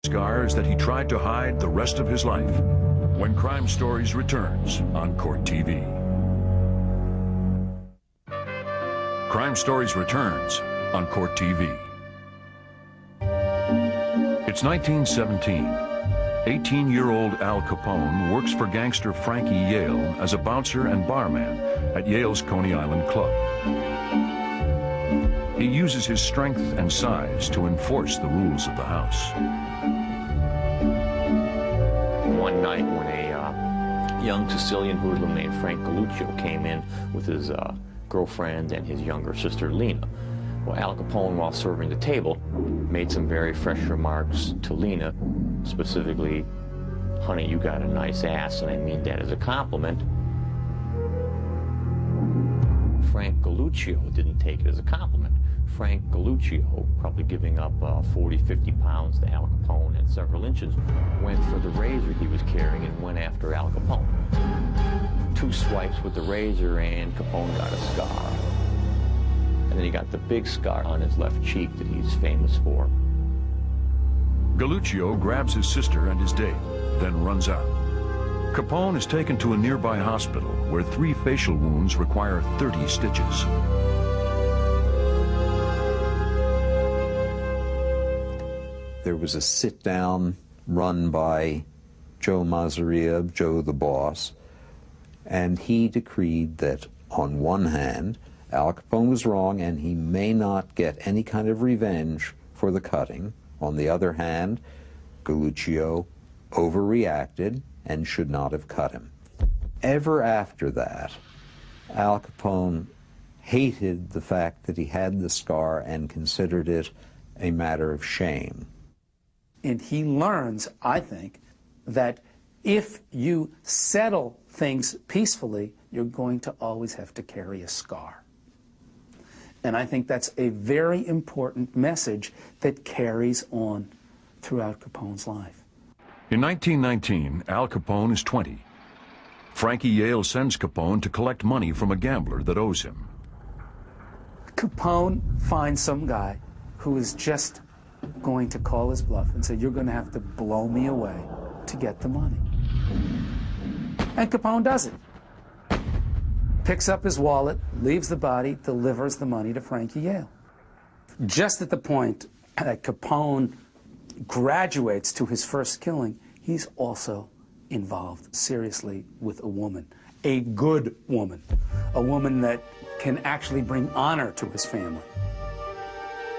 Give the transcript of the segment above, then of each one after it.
Scars that he tried to hide the rest of his life. When Crime Stories returns on Court TV. Crime Stories returns on Court TV. It's 1917. 18-year-old Al Capone works for gangster Frankie Yale as a bouncer and barman at Yale's Coney Island Club. He uses his strength and size to enforce the rules of the house. One night when a young Sicilian hoodlum named Frank Galluccio came in with his girlfriend and his younger sister Lena. Well, Al Capone, while serving the table, made some very fresh remarks to Lena, specifically, "Honey, you got a nice ass, and I mean that as a compliment." Frank Galluccio didn't take it as a compliment. Frank Galluccio, probably giving up 40, 50 pounds to Al Capone and several inches, went for the razor he was carrying and went after Al Capone. 2 swipes with the razor and Capone got a scar. And then he got the big scar on his left cheek that he's famous for. Galluccio grabs his sister and his date, then runs out. Capone is taken to a nearby hospital where 3 facial wounds require 30 stitches. There was a sit-down run by Joe Masseria, Joe the boss, and he decreed that, on one hand, Al Capone was wrong and he may not get any kind of revenge for the cutting. On the other hand, Galluccio overreacted and should not have cut him. Ever after that, Al Capone hated the fact that he had the scar and considered it a matter of shame. And he learns, I think, that if you settle things peacefully, you're going to always have to carry a scar. And I think that's a very important message that carries on throughout Capone's life. In 1919, Al Capone is 20. Frankie Yale sends Capone to collect money from a gambler that owes him. Capone finds some guy who is just going to call his bluff and say, "You're going to have to blow me away to get the money." And Capone does it. Picks up his wallet, leaves the body, delivers the money to Frankie Yale. Just at the point that Capone graduates to his first killing, he's also involved seriously with a woman, a good woman, a woman that can actually bring honor to his family.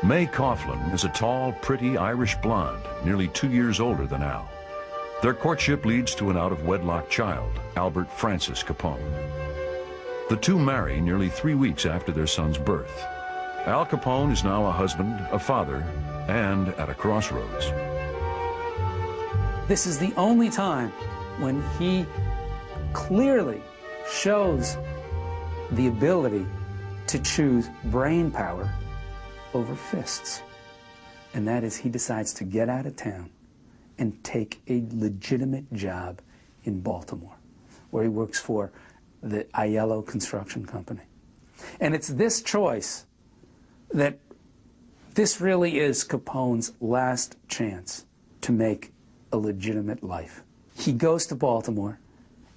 May Coughlin is a tall, pretty Irish blonde, nearly 2 years older than Al. Their courtship leads to an out-of-wedlock child, Albert Francis Capone. The two marry nearly 3 weeks after their son's birth. Al Capone is now a husband, a father, and at a crossroads. This is the only time when he clearly shows the ability to choose brain power over fists. And that is, he decides to get out of town and take a legitimate job in Baltimore, where he works for the Aiello Construction Company. And it's this choice that this really is Capone's last chance to make a legitimate life. He goes to Baltimore,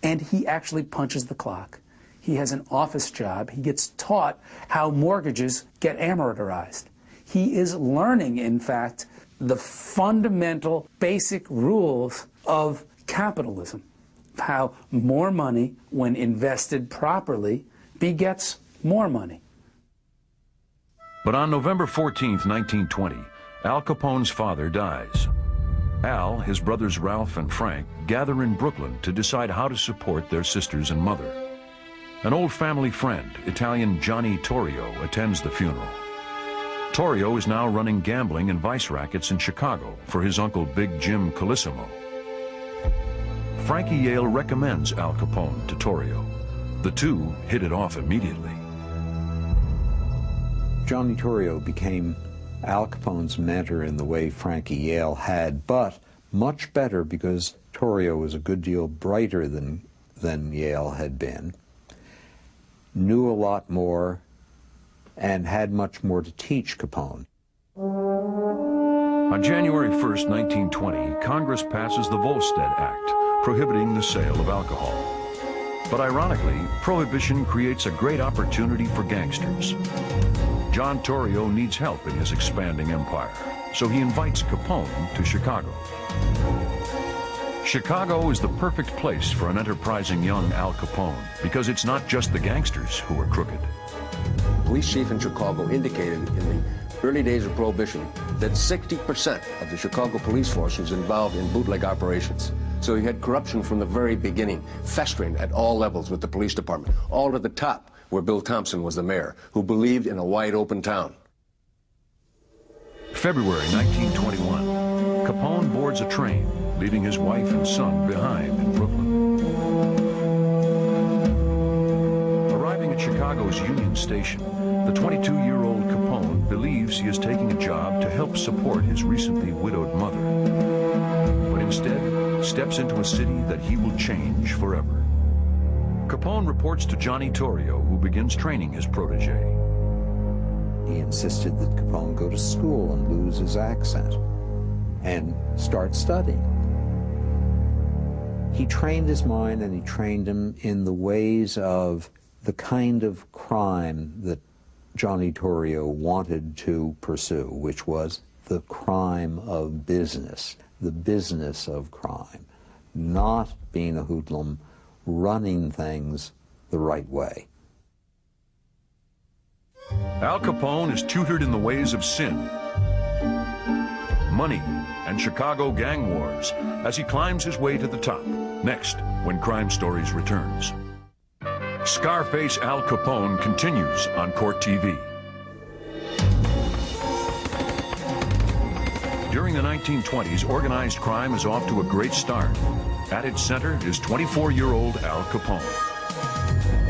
and he actually punches the clock. He has an office job. He gets taught how mortgages get amortized. He is learning, in fact, the fundamental basic rules of capitalism, how more money, when invested properly, begets more money. But on November 14th, 1920, Al Capone's father dies. Al, his brothers Ralph and Frank, gather in Brooklyn to decide how to support their sisters and mother. An old family friend, Italian Johnny Torrio, attends the funeral. Torrio is now running gambling and vice rackets in Chicago for his uncle Big Jim Colissimo. Frankie Yale recommends Al Capone to Torrio. The two hit it off immediately. Johnny Torrio became Al Capone's mentor in the way Frankie Yale had, but much better because Torrio was a good deal brighter than Yale had been, knew a lot more, and had much more to teach Capone. On January 1st, 1920, Congress passes the Volstead Act, prohibiting the sale of alcohol. But ironically, prohibition creates a great opportunity for gangsters. John Torrio needs help in his expanding empire, so he invites Capone to Chicago. Chicago is the perfect place for an enterprising young Al Capone, because it's not just the gangsters who are crooked. Police chief in Chicago indicated in the early days of Prohibition that 60% of the Chicago police force was involved in bootleg operations. So you had corruption from the very beginning, festering at all levels with the police department, all to the top where Bill Thompson was the mayor, who believed in a wide open town. February 1921, Capone boards a train, leaving his wife and son behind in Brooklyn. Arriving at Chicago's Union Station, the 22-year-old Capone believes he is taking a job to help support his recently widowed mother, but instead steps into a city that he will change forever. Capone reports to Johnny Torrio, who begins training his protege. He insisted that Capone go to school and lose his accent and start studying. He trained his mind, and he trained him in the ways of the kind of crime that Johnny Torrio wanted to pursue, which was the crime of business, the business of crime, not being a hoodlum, running things the right way. Al Capone is tutored in the ways of sin, money, and Chicago gang wars as he climbs his way to the top. Next, when Crime Stories returns. Scarface Al Capone continues on Court TV. During the 1920s, organized crime is off to a great start. At its center is 24-year-old Al Capone.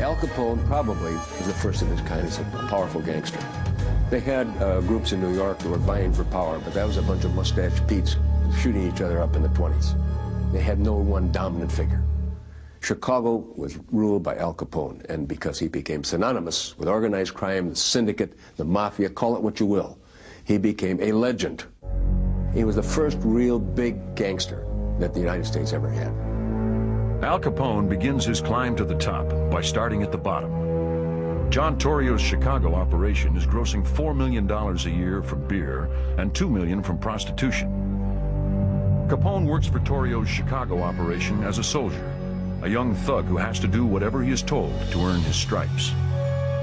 Al Capone probably was the first of his kind as a powerful gangster. They had groups in New York that were vying for power, but that was a bunch of mustache Petes shooting each other up in the 20s. They had no one dominant figure. Chicago was ruled by Al Capone, and because he became synonymous with organized crime, the syndicate, the mafia, call it what you will, he became a legend. He was the first real big gangster that the United States ever had. Al Capone begins his climb to the top by starting at the bottom. John Torrio's Chicago operation is grossing $4 million a year from beer and $2 million from prostitution. Capone works for Torrio's Chicago operation as a soldier, a young thug who has to do whatever he is told to earn his stripes.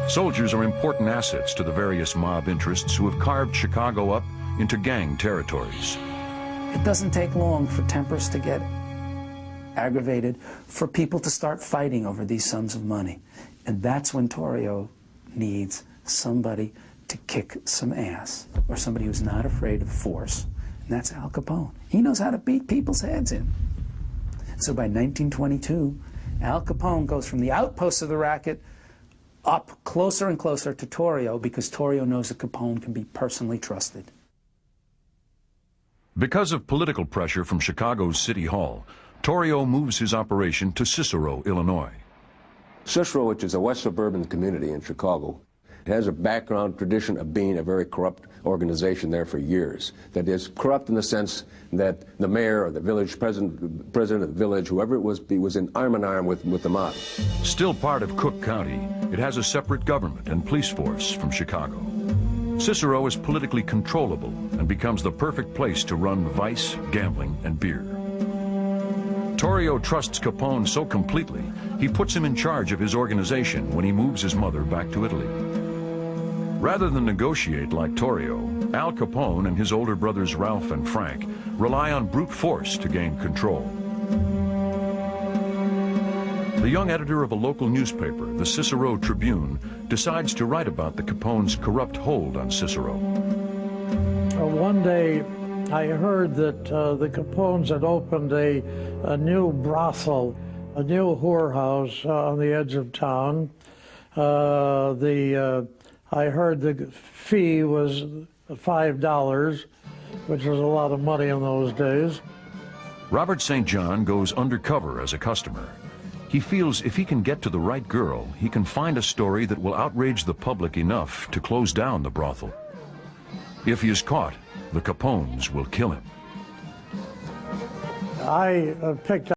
Soldiers are important assets to the various mob interests who have carved Chicago up into gang territories. It doesn't take long for tempers to get aggravated, for people to start fighting over these sums of money. And that's when Torrio needs somebody to kick some ass, or somebody who's not afraid of force. And that's Al Capone. He knows how to beat people's heads in. So by 1922, Al Capone goes from the outposts of the racket up closer and closer to Torrio, because Torrio knows that Capone can be personally trusted. Because of political pressure from Chicago's City Hall, Torrio moves his operation to Cicero, Illinois. Cicero, which is a west suburban community in Chicago, has a background tradition of being a very corrupt organization there for years. That is, corrupt in the sense that the mayor or the village president of the village, whoever it was in arm in arm with the mob. Still part of Cook County, it has a separate government and police force from Chicago. Cicero is politically controllable and becomes the perfect place to run vice, gambling, and beer. Torrio trusts Capone so completely, he puts him in charge of his organization when he moves his mother back to Italy. Rather than negotiate like Torrio, Al Capone and his older brothers Ralph and Frank rely on brute force to gain control. The young editor of a local newspaper, the Cicero Tribune, decides to write about the Capone's corrupt hold on Cicero. One day, I heard that the Capones had opened a new brothel, a new whorehouse on the edge of town. I heard the fee was $5, which was a lot of money in those days. Robert St. John goes undercover as a customer. He feels if he can get to the right girl, he can find a story that will outrage the public enough to close down the brothel. If he is caught, The Capones will kill him. I picked